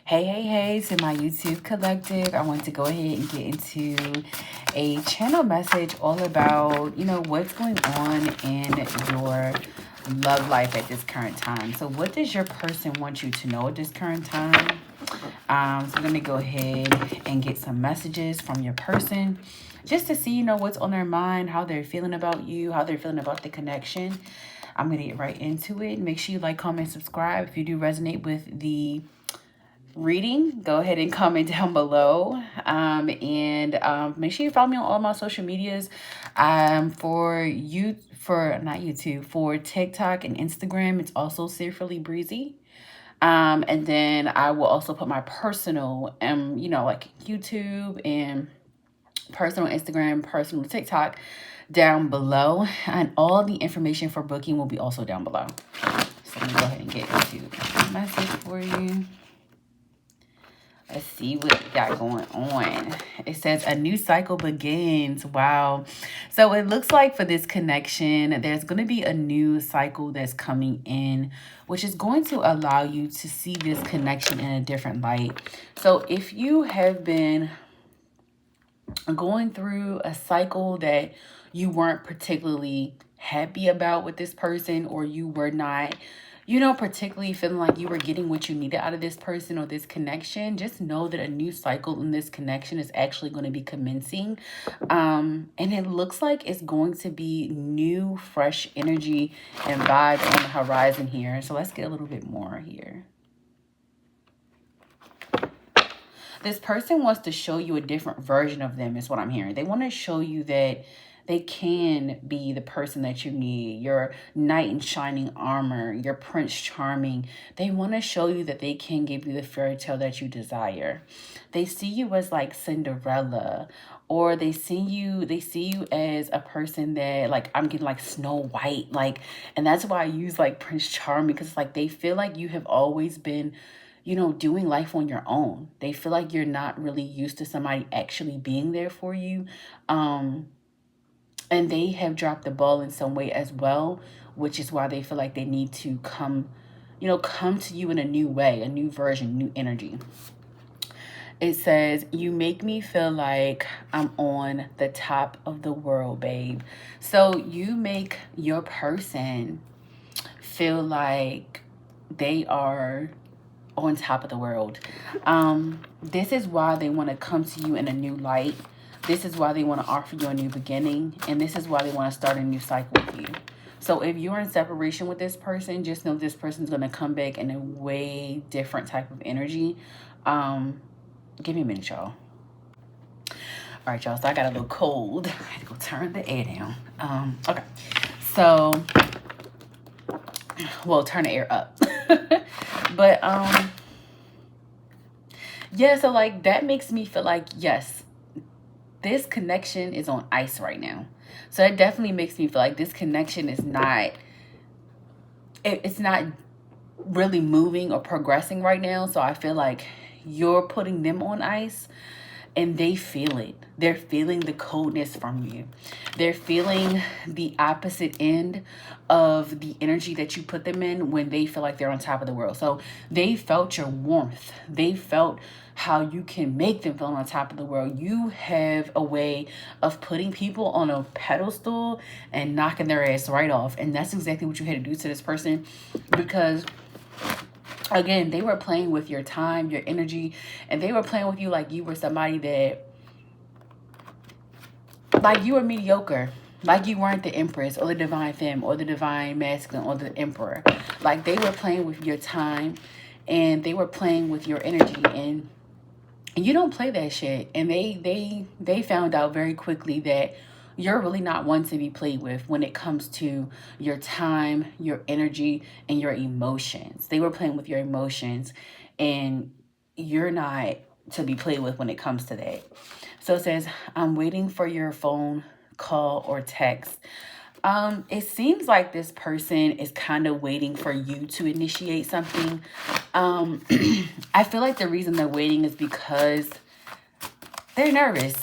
Hey, to my YouTube collective. I want to go ahead and get into a channel message all about, what's going on in your love life at this current time. So what does your person want you to know at this current time? So let me go ahead and get some messages from your person just to see, what's on their mind, how they're feeling about you, how they're feeling about the connection. I'm going to get right into it. Make sure you like, comment, subscribe. If you do resonate with the reading, go ahead and comment down below, and make sure you follow me on all my social medias, for TikTok and Instagram. It's also SeerfullyBrezzi, and then I will also put my personal like YouTube and personal Instagram, personal TikTok down below, and all the information for booking will be also down below. So let me go ahead and get into the message for you. Let's see what we got going on. It says a new cycle begins. Wow. So it looks like for this connection, there's going to be a new cycle that's coming in, which is going to allow you to see this connection in a different light. So if you have been going through a cycle that you weren't particularly happy about with this person, or you were not particularly feeling like you were getting what you needed out of this person or this connection, just know that a new cycle in this connection is actually going to be commencing. And it looks like it's going to be new, fresh energy and vibes on the horizon here. So let's get a little bit more here. This person wants to show you a different version of them is what I'm hearing. They want to show you that they can be the person that you need, your knight in shining armor, your Prince Charming. They want to show you that they can give you the fairy tale that you desire. They see you as like Cinderella, or they see you as a person that, like, I'm getting like Snow White, like, and that's why I use like Prince Charming, because like they feel like you have always been doing life on your own. They feel like you're not really used to somebody actually being there for you. And they have dropped the ball in some way as well, which is why they feel like they need to come to you in a new way, a new version, new energy. It says, you make me feel like I'm on the top of the world, babe. So you make your person feel like they are on top of the world. This is why they want to come to you in a new light. This is why they want to offer you a new beginning. And this is why they want to start a new cycle with you. So if you're in separation with this person, just know this person's going to come back in a way different type of energy. Give me a minute, y'all. All right, y'all. So I got a little cold. I had to go turn the air down. Okay. So, well, turn the air up. But, yeah, so like that makes me feel like, yes, this connection is on ice right now. So it definitely makes me feel like this connection is not, it's not really moving or progressing right now. So I feel like you're putting them on ice, and they feel it. They're feeling the coldness from you. They're feeling the opposite end of the energy that you put them in when they feel like they're on top of the world. So they felt your warmth. They felt how you can make them feel on top of the world. You have a way of putting people on a pedestal and knocking their ass right off. And that's exactly what you had to do to this person, because again, they were playing with your time, your energy, and they were playing with you like you were somebody that, like you were mediocre, like you weren't the Empress or the Divine Femme or the Divine Masculine or the Emperor. Like they were playing with your time, and they were playing with your energy, and you don't play that shit. And they found out very quickly that you're really not one to be played with when it comes to your time, your energy, and your emotions. They were playing with your emotions, and you're not to be played with when it comes to that. So it says, I'm waiting for your phone call or text. It seems like this person is kind of waiting for you to initiate something. I feel like the reason they're waiting is because they're nervous.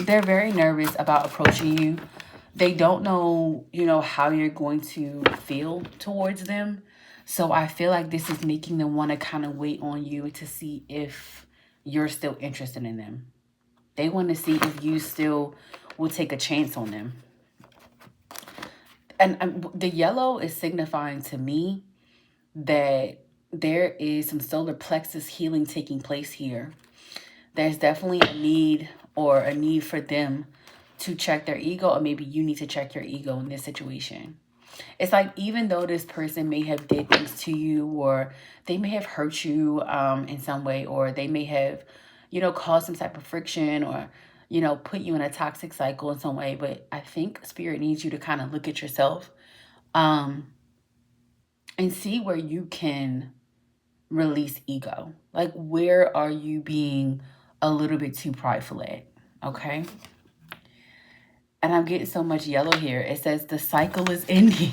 They're very nervous about approaching you. They don't know, how you're going to feel towards them. So I feel like this is making them want to kind of wait on you to see if you're still interested in them. They want to see if you still will take a chance on them. And the yellow is signifying to me that there is some solar plexus healing taking place here. There's definitely a need for them to check their ego, or maybe you need to check your ego in this situation. It's like, even though this person may have did things to you, or they may have hurt you in some way, or they may have, caused some type of friction, or, put you in a toxic cycle in some way. But I think Spirit needs you to kind of look at yourself and see where you can release ego. Like, where are you being a little bit too prideful at? Okay. And I'm getting so much yellow here. It says the cycle is ending.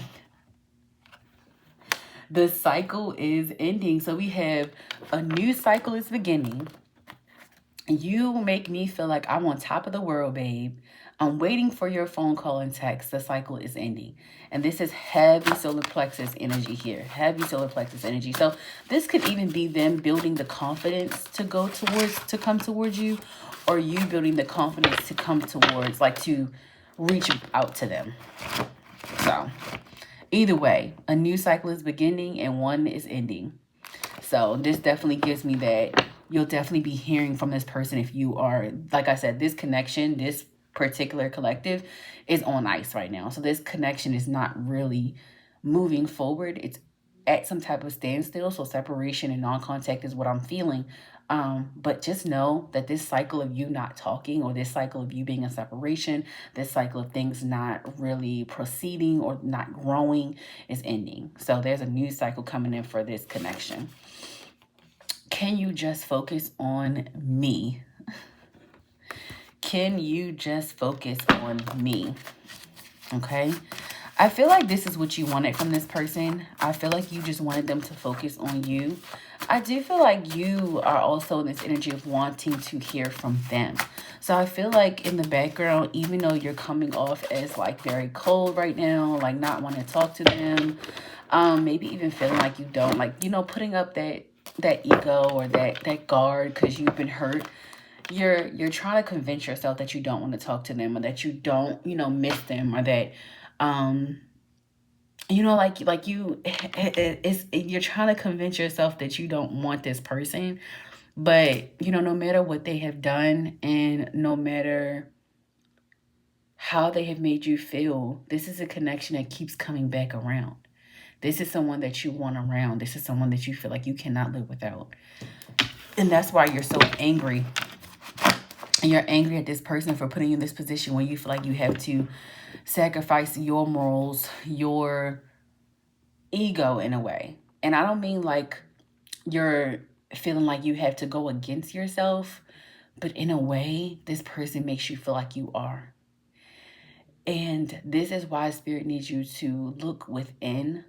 The cycle is ending. So we have a new cycle is beginning. You make me feel like I'm on top of the world, babe. I'm waiting for your phone call and text. The cycle is ending. And this is heavy solar plexus energy here. Heavy solar plexus energy. So this could even be them building the confidence to come towards you, or you building the confidence to come towards, like, to reach out to them. So either way, a new cycle is beginning and one is ending. So this definitely gives me that you'll definitely be hearing from this person if you are, like I said, this connection, this particular collective is on ice right now. So this connection is not really moving forward. It's at some type of standstill. So separation and non-contact is what I'm feeling. But just know that this cycle of you not talking, or this cycle of you being in separation, this cycle of things not really proceeding or not growing is ending. So there's a new cycle coming in for this connection. Can you just focus on me? Can you just focus on me? Okay. I feel like this is what you wanted from this person. I feel like you just wanted them to focus on you. I do feel like you are also in this energy of wanting to hear from them. So I feel like in the background, even though you're coming off as like very cold right now, like not wanting to talk to them, maybe even feeling like you don't, like, putting up that ego or that guard because you've been hurt. You're trying to convince yourself that you don't want to talk to them, or that you don't, miss them, or that you're trying to convince yourself that you don't want this person. But, no matter what they have done, and no matter how they have made you feel, this is a connection that keeps coming back around. This is someone that you want around. This is someone that you feel like you cannot live without. And that's why you're so angry. And you're angry at this person for putting you in this position where you feel like you have to sacrifice your morals, your ego in a way. And I don't mean like you're feeling like you have to go against yourself, but in a way, this person makes you feel like you are. And this is why Spirit needs you to look within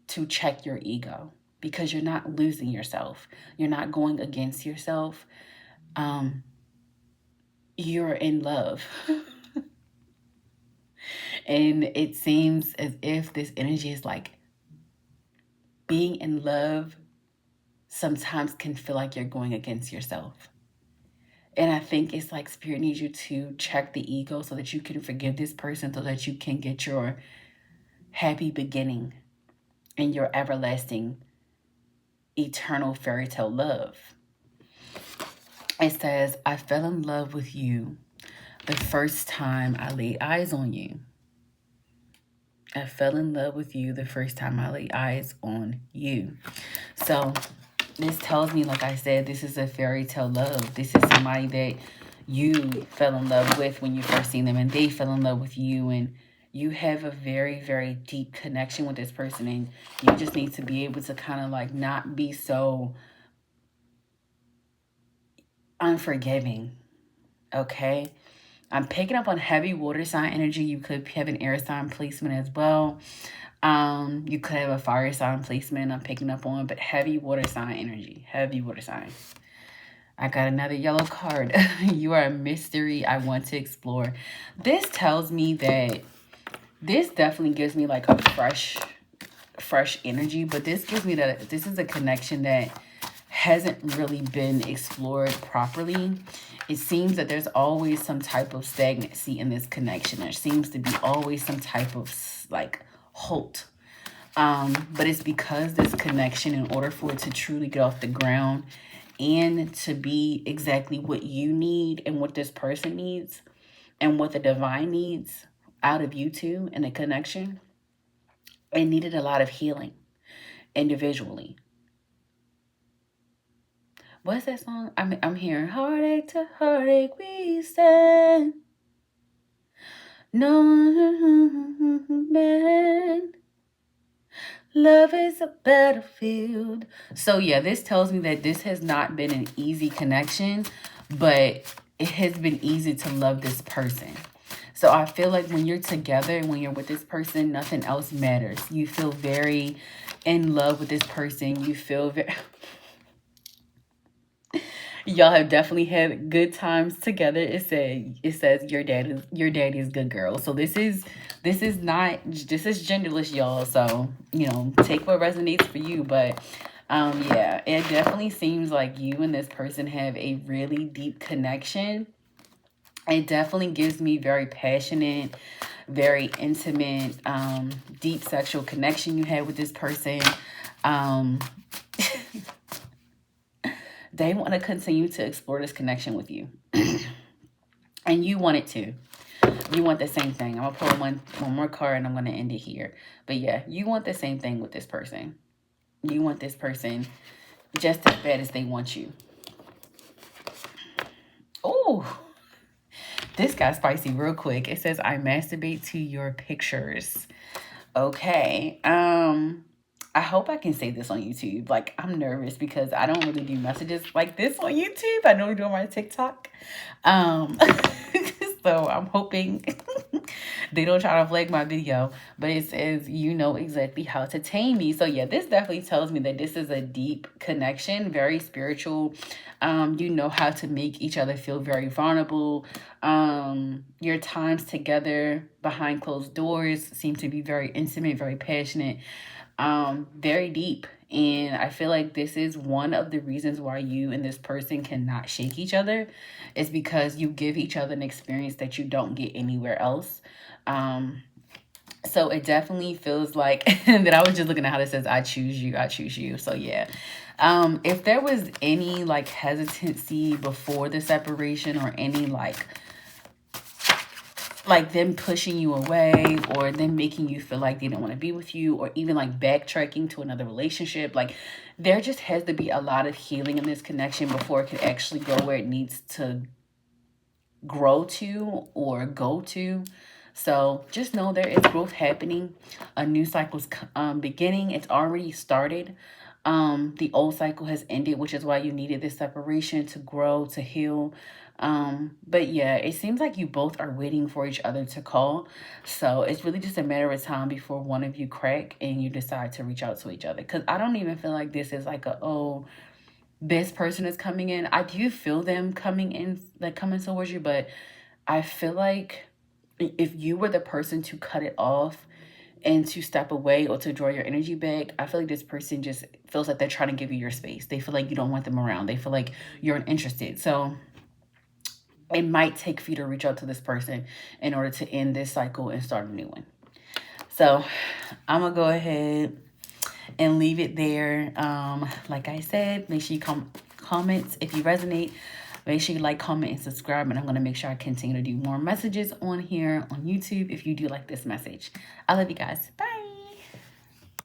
to check your ego, because you're not losing yourself. You're not going against yourself. You're in love. And it seems as if this energy is like, being in love sometimes can feel like you're going against yourself. And I think it's like Spirit needs you to check the ego so that you can forgive this person, so that you can get your happy beginning and your everlasting, eternal fairy tale love. It says, I fell in love with you the first time I laid eyes on you. I fell in love with you the first time I laid eyes on you. So this tells me, like I said, this is a fairy tale love. This is somebody that you fell in love with when you first seen them, and they fell in love with you, and you have a very, very deep connection with this person, and you just need to be able to kind of like not be so unforgiving. Okay. I'm picking up on heavy water sign energy. You could have an air sign placement as well. You could have a fire sign placement I'm picking up on, but heavy water sign energy. Heavy water sign. I got another yellow card. You are a mystery I want to explore. This tells me that this definitely gives me like a fresh fresh energy, but this gives me that this is a connection that hasn't really been explored properly. It seems that there's always some type of stagnancy in this connection. There seems to be always some type of like halt. But it's because this connection, in order for it to truly get off the ground and to be exactly what you need and what this person needs and what the divine needs out of you two in a connection, it needed a lot of healing individually. What's that song? I'm hearing heartache to heartache we stand. No man. Love is a battlefield. So yeah, this tells me that this has not been an easy connection, but it has been easy to love this person. So I feel like when you're together and when you're with this person, nothing else matters. You feel very in love with this person. You feel very... Y'all have definitely had good times together. It says your daddy is good girl. So this is genderless, y'all. So, you know, take what resonates for you. But yeah, it definitely seems like you and this person have a really deep connection. It definitely gives me very passionate, very intimate, deep sexual connection you had with this person. They want to continue to explore this connection with you. And you want it too. You want the same thing. I'm going to pull one more card and I'm going to end it here. But yeah, you want the same thing with this person. You want this person just as bad as they want you. Oh, this got spicy real quick. It says, I masturbate to your pictures. Okay. I hope I can say this on YouTube. Like, I'm nervous because I don't really do messages like this on YouTube. I normally do on my TikTok. So I'm hoping they don't try to flag my video. But it says, you know exactly how to tame me. So yeah, this definitely tells me that this is a deep connection, very spiritual. You know how to make each other feel very vulnerable. Your times together behind closed doors seem to be very intimate, very passionate. Very deep. And I feel like this is one of the reasons why you and this person cannot shake each other, is because you give each other an experience that you don't get anywhere else. So it definitely feels like that. I was just looking at how this says, I choose you, I choose you. So yeah. If there was any like hesitancy before the separation, or any like them pushing you away, or them making you feel like they don't want to be with you, or even like backtracking to another relationship, like there just has to be a lot of healing in this connection before it can actually go where it needs to grow to or go to. So just know there is growth happening. A new cycle's beginning. It's already started. The old cycle has ended, which is why you needed this separation to grow, to heal. But yeah, it seems like you both are waiting for each other to call. So it's really just a matter of time before one of you crack and you decide to reach out to each other. Because I don't even feel like this is like this person is coming in. I do feel them coming in, like coming towards you. But I feel like if you were the person to cut it off and to step away or to draw your energy back, I feel like this person just feels like they're trying to give you your space. They feel like you don't want them around. They feel like you're uninterested. So it might take for you to reach out to this person in order to end this cycle and start a new one. So I'm going to go ahead and leave it there. Like I said, make sure you comment if you resonate. Make sure you like, comment, and subscribe. And I'm going to make sure I continue to do more messages on here on YouTube if you do like this message. I love you guys. Bye.